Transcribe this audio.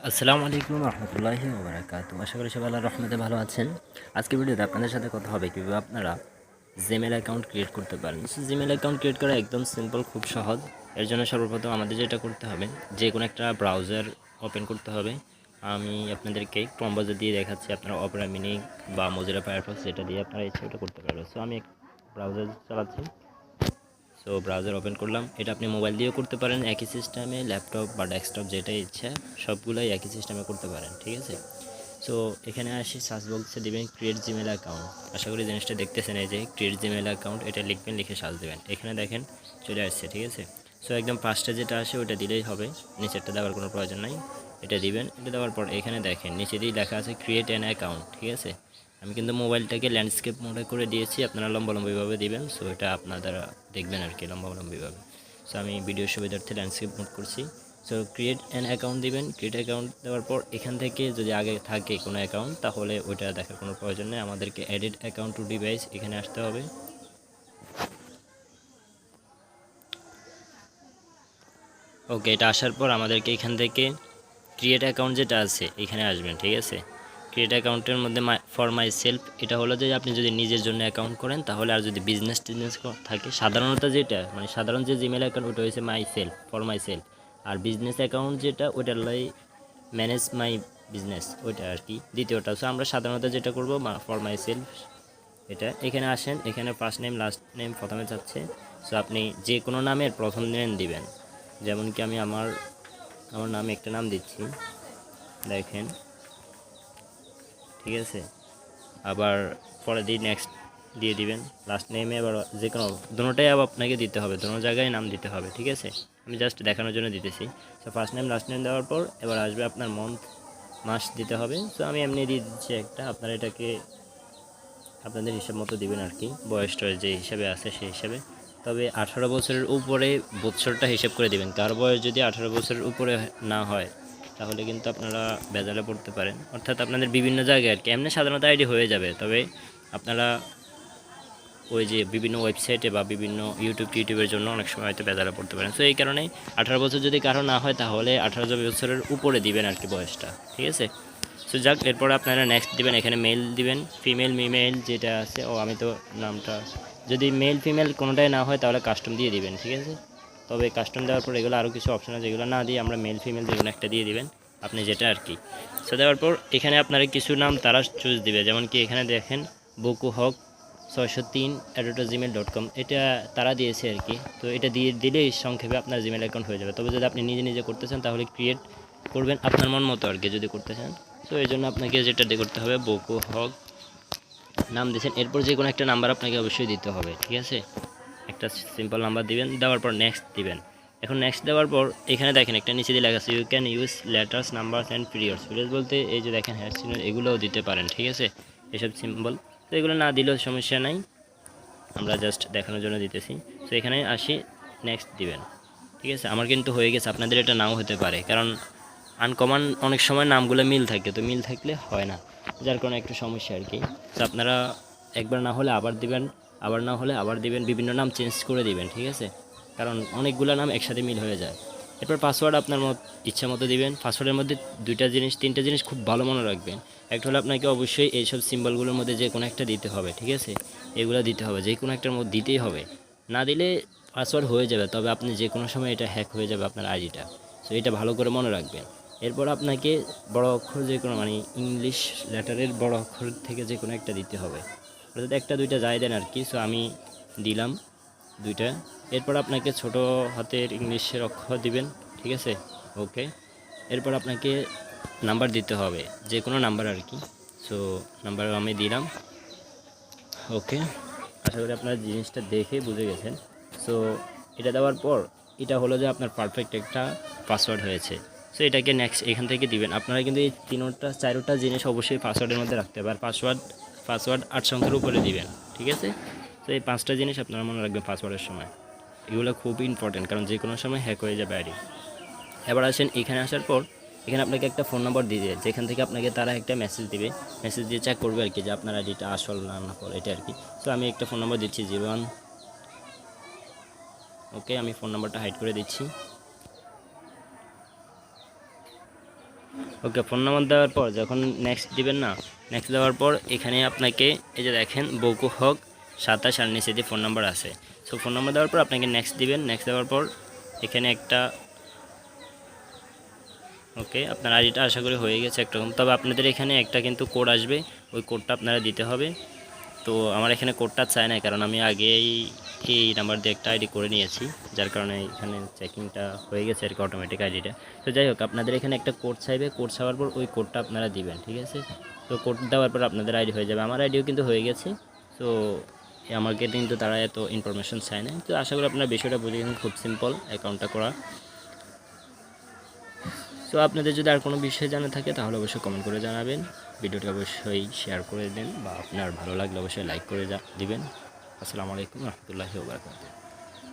আসসালামু আলাইকুম রহমতুল্লাহি ওয়া বারাকাতুহু। আশা করি সবাই আল্লাহর রহমতে ভালো আছেন। আজকের ভিডিওতে আপনাদের সাথে কথা হবে কীভাবে আপনারা জিমেল অ্যাকাউন্ট ক্রিয়েট করতে পারেন। জিমেল অ্যাকাউন্ট ক্রিয়েট করা একদম সিম্পল, খুব সহজ। এর জন্য সর্বপ্রথম আমাদের যেটা করতে হবে, যে কোনো একটা ব্রাউজার ওপেন করতে হবে। আমি আপনাদেরকে ক্রোম ব্রাউজার দিয়ে দেখাচ্ছি, আপনারা অপেরা মিনি বা মোজিলা ফায়ারফক্স যেটা দিয়ে আপনারা ইচ্ছা ওটা করতে পারবেন। সো আমি ব্রাউজার চালাচ্ছি। সো ব্রাউজার ওপেন করলাম। এটা আপনি মোবাইল দিয়েও করতে পারেন, একই সিস্টেমে ল্যাপটপ বা ডেস্কটপ যেটাই ইচ্ছা সবগুলোই একই সিস্টেমে করতে পারেন, ঠিক আছে। সো এখানে আসি, সার্চ বক্সে দিবেন ক্রিয়েট জিমেল অ্যাকাউন্ট। আশা করি জিনিসটা দেখতেছেন, এই যে ক্রিয়েট জিমেল অ্যাকাউন্ট, এটা লিখবেন, লিখে সার্চ দেবেন। এখানে দেখেন চলে আসছে, ঠিক আছে। সো একদম ফার্স্টে যেটা আসে ওটা দিলেই হবে, নিচেরটা দেওয়ার কোনো প্রয়োজন নাই। এটা দিবেন। এটা দেওয়ার পর এখানে দেখেন নিচে দিয়ে লেখা আছে ক্রিয়েট অ্যান অ্যাকাউন্ট, ঠিক আছে। আমি কিন্তু মোবাইলটাকে ল্যান্ডস্কেপ মোডে করে দিয়েছি, আপনারা লম্বালম্বিভাবে দিবেন। সো এটা আপনারা দেখবেন আর কি লম্বালম্বিভাবে। সো আমি ভিডিও সুবিধার্থে ল্যান্ডস্কেপ মোড করছি। সো ক্রিয়েট অ্যান অ্যাকাউন্ট দিবেন। ক্রিয়েট অ্যাকাউন্ট দেওয়ার পর এখান থেকে যদি আগে থাকে কোনো অ্যাকাউন্ট তাহলে ওইটা দেখার কোনো প্রয়োজন নেই, আমাদেরকে এডিট অ্যাকাউন্ট টু ডিভাইস এখানে আসতে হবে। ওকে, এটা আসার পর আমাদেরকে এখান থেকে ক্রিয়েট অ্যাকাউন্ট যেটা আছে এখানে আসবেন, ঠিক আছে। ক্রিয়েট অ্যাকাউন্টের মধ্যে ফর মাই সেলফ, এটা হলো যে আপনি যদি নিজের জন্য অ্যাকাউন্ট করেন তাহলে, আর যদি বিজনেস টিজনেস থাকে সাধারণত যেটা মানে সাধারণ যে জিমেল অ্যাকাউন্ট ওটা হয়েছে myself, for myself. আর বিজনেস অ্যাকাউন্ট যেটা ওইটার লাই ম্যানেজ মাই বিজনেস, ওইটা আর কি দ্বিতীয়টা। সো আমরা সাধারণত যেটা করবো ফর মাই সেলফ, এটা এখানে আসেন। এখানে ফার্স্ট নেম লাস্ট নেম প্রথমে যাচ্ছে। সো আপনি যে কোনো নামের প্রথম নেম দিবেন। যেমন কি আমি আমার নামে একটা নাম দিচ্ছি, দেখেন, ঠিক আছে। আবার পরে দিয়ে নেক্সট দিয়ে দিবেন। লাস্ট নেমে আবার যে কোনো দুটোটাই আবার আপনাকে দিতে হবে, দুটো জায়গায় নাম দিতে হবে, ঠিক আছে। আমি জাস্ট দেখানোর জন্য দিতেছি। So first name last name দেওয়ার পর এবার আসবে আপনার মান্থ, মাস দিতে হবে। সো আমি এমনি দিয়ে দিচ্ছি একটা, আপনারা এটাকে আপনাদের হিসাব মতো দিবেন আর কি, বয়সটা যে হিসাবে আছে সেই হিসাবে। তবে 18 বছরের উপরে বছরটা হিসাব করে দিবেন, কার বয়স যদি 18 বছরের উপরে না হয় তাহলে কিন্তু আপনারা ভেজালে পড়তে পারেন। অর্থাৎ আপনাদের বিভিন্ন জায়গায় আর কি এমনি সাধারণত আইডি হয়ে যাবে, তবে আপনারা ওই যে বিভিন্ন ওয়েবসাইটে বা বিভিন্ন ইউটিউবের জন্য অনেক সময় হয়তো ভেজালে পড়তে পারেন। সো এই কারণেই 18 বছর যদি কারো না হয় তাহলে 18 বছরের উপরে দিবেন আর কি বয়সটা, ঠিক আছে। সো যাক, এরপরে আপনারা নেক্সট দিবেন। এখানে মেল দিবেন, ফিমেল মিমেল যেটা আছে। আমি তো নামটা যদি মেল ফিমেল কোনোটাই না হয় তাহলে কাস্টম দিয়ে দিবেন, ঠিক আছে। তবে কাস্টম দেওয়ার পর এগুলো আরও কিছু অপশন আছে, যেগুলো না দিয়ে আমরা মেল ফিমেল যেগুলো একটা দিয়ে দিবেন আপনি যেটা আর কি। সো দেওয়ার পর এখানে আপনারা কিছু নাম তারা চুজ দিবে, যেমন কি এখানে দেখেন বকু হক 603@gmail.com, এটা তারা দিয়েছে আর কি। তো এটা দিয়ে দিলেই সংক্ষেপে আপনার জিমেল অ্যাকাউন্ট হয়ে যাবে। তবে যদি আপনি নিজে নিজে করতে চান তাহলে ক্রিয়েট করবেন আপনার মন মতো আর কি, যদি করতে চান। তো এই জন্য আপনাকে যেটা দিয়ে করতে হবে, বকু হক নাম দিয়েছেন, এরপর যে কোনো একটা নাম্বার আপনাকে অবশ্যই দিতে হবে, ঠিক আছে। একটা সিম্পল নাম্বার দিবেন, দেওয়ার পর নেক্সট দিবেন। এখন নেক্সট দেওয়ার পর এখানে দেখেন একটা নিচে দিয়ে লেখা আছে you can use letters numbers and periods. Periods বলতে এই যে দেখেন হ্যাশ চিহ্ন, এগুলোও দিতে পারেন, ঠিক আছে, এসব সিম্বল। তো এগুলো না দিলেও সমস্যা নাই, আমরা জাস্ট দেখানোর জন্য দিতেছি। তো এখানে আসি, নেক্সট দিবেন, ঠিক আছে। আমার কিন্তু হয়ে গেছে, আপনাদের এটা নাও হতে পারে, কারণ আনকমন অনেক সময় নামগুলো মিল থাকে, তো মিল থাকলে হয় না, যার কারণে একটু সমস্যা আর কি। তো আপনারা একবার না হলে আবার দিবেন, আবার না হলে আবার দিবেন, বিভিন্ন নাম চেঞ্জ করে দিবেন, ঠিক আছে, কারণ অনেকগুলো নাম একসাথে মিল হয়ে যায়। এরপর পাসওয়ার্ড আপনার ইচ্ছা মতো দিবেন। পাসওয়ার্ডের মধ্যে তিনটা জিনিস খুব ভালো মনে রাখবেন। একটা হলো আপনাকে অবশ্যই এইসব সিম্বলগুলোর মধ্যে যে কোনো একটা দিতে হবে, ঠিক আছে, এগুলো দিতে হবে, যে কোনো একটার মধ্যে দিতেই হবে। না দিলে পাসওয়ার্ড হয়ে যাবে, তবে আপনি যে কোনো সময় এটা হ্যাক হয়ে যাবে আপনার আইডিটা। সো এটা ভালো করে মনে রাখবেন। এরপর আপনাকে বড় অক্ষর যে কোনো মানে ইংলিশ লেটারের বড় অক্ষর থেকে যে কোনো একটা দিতে হবে, অর্থাৎ একটা দুইটা যাই দেন আর কি। সো আমি দিলাম দুইটা। এরপর আপনাকে ছোট হাতের ইংলিশের অক্ষর দিবেন, ঠিক আছে, ওকে। এরপর আপনাকে নাম্বার দিতে হবে, যে কোনো নাম্বার আর কি। সো নাম্বার আমি দিলাম, ওকে। আশা করি আপনারা জিনিসটা দেখে বুঝে গেছেন। সো এটা দেওয়ার পর এটা হলো যে আপনার পারফেক্ট একটা পাসওয়ার্ড হয়েছে। সো এটাকে নেক্সট এখান থেকে দিবেন। আপনারা কিন্তু এই চারোটা জিনিস অবশ্যই পাসওয়ার্ডের মধ্যে রাখতে হবে, আর পাসওয়ার্ড 8 সংখ্যার উপরে দিবেন, ঠিক আছে। তো এই 5টা জিনিস আপনারা মনে রাখবেন পাসওয়ার্ডের সময়, এগুলো খুবই ইম্পর্টেন্ট, কারণ যে কোনো সময় হ্যাক হয়ে যাবে আইডি। এবার আসেন, এখানে আসার পর এখানে আপনাকে একটা ফোন নম্বর দিয়ে দেবে, যেখান থেকে আপনাকে তারা একটা মেসেজ দিবে, মেসেজ দিয়ে চেক করবে আর কি যে আপনার আইডিটা আসল না না পর এটা আর কি। সো আমি একটা ফোন নম্বর দিচ্ছি 01, ওকে। আমি ফোন নাম্বারটা হাইড করে দিচ্ছি। ওকে, ফোন নাম্বার দেওয়ার পর যখন নেক্সট দিবেন না, নেক্সট দেওয়ার পর এখানে আপনাকে এই যে দেখেন বকু হক 27 আর নিচে দিয়ে ফোন নাম্বার আছে। সো ফোন নাম্বার দেওয়ার পর আপনাকে নেক্সট দিবেন। নেক্সট দেওয়ার পর এখানে একটা ওকে, আপনার আইডিটা আশা করি হয়ে গেছে একরকম। তবে আপনাদের এখানে একটা কিন্তু কোড আসবে, ওই কোডটা আপনারা দিতে হবে। তো আমার এখানে কোডটা চায় না, কারণ আমি আগেই এই নাম্বার দিয়ে একটা আইডি করে নিয়েছি, যার কারণে এখানে চেকিংটা হয়ে গেছে আর কি, অটোমেটিক আইডিটা। তো যাই হোক, আপনাদের এখানে একটা কোড চাইবে, কোড চাওয়ার পর ওই কোডটা আপনারা দিবেন, ঠিক আছে। তো কোড দেওয়ার পর আপনাদের আইডি হয়ে যাবে। আমার আইডিও কিন্তু হয়ে গেছে। তো আমাকে কিন্তু তারা এত ইনফরমেশন চায় না। তো আশা করি আপনারা বিষয়টা বুঝে গেছেন, খুব সিম্পল অ্যাকাউন্টটা করা। তো আপনাদের যদি আর কোনো বিষয় জানা থাকে তাহলে অবশ্যই কমেন্ট করে জানাবেন। ভিডিওটি অবশ্যই শেয়ার করে দেন, বা আপনার ভালো লাগলে অবশ্যই লাইক করে দিবেন। আসসালামু আলাইকুম রহমতুল্লাহি ওয়া বারাকাতুহু।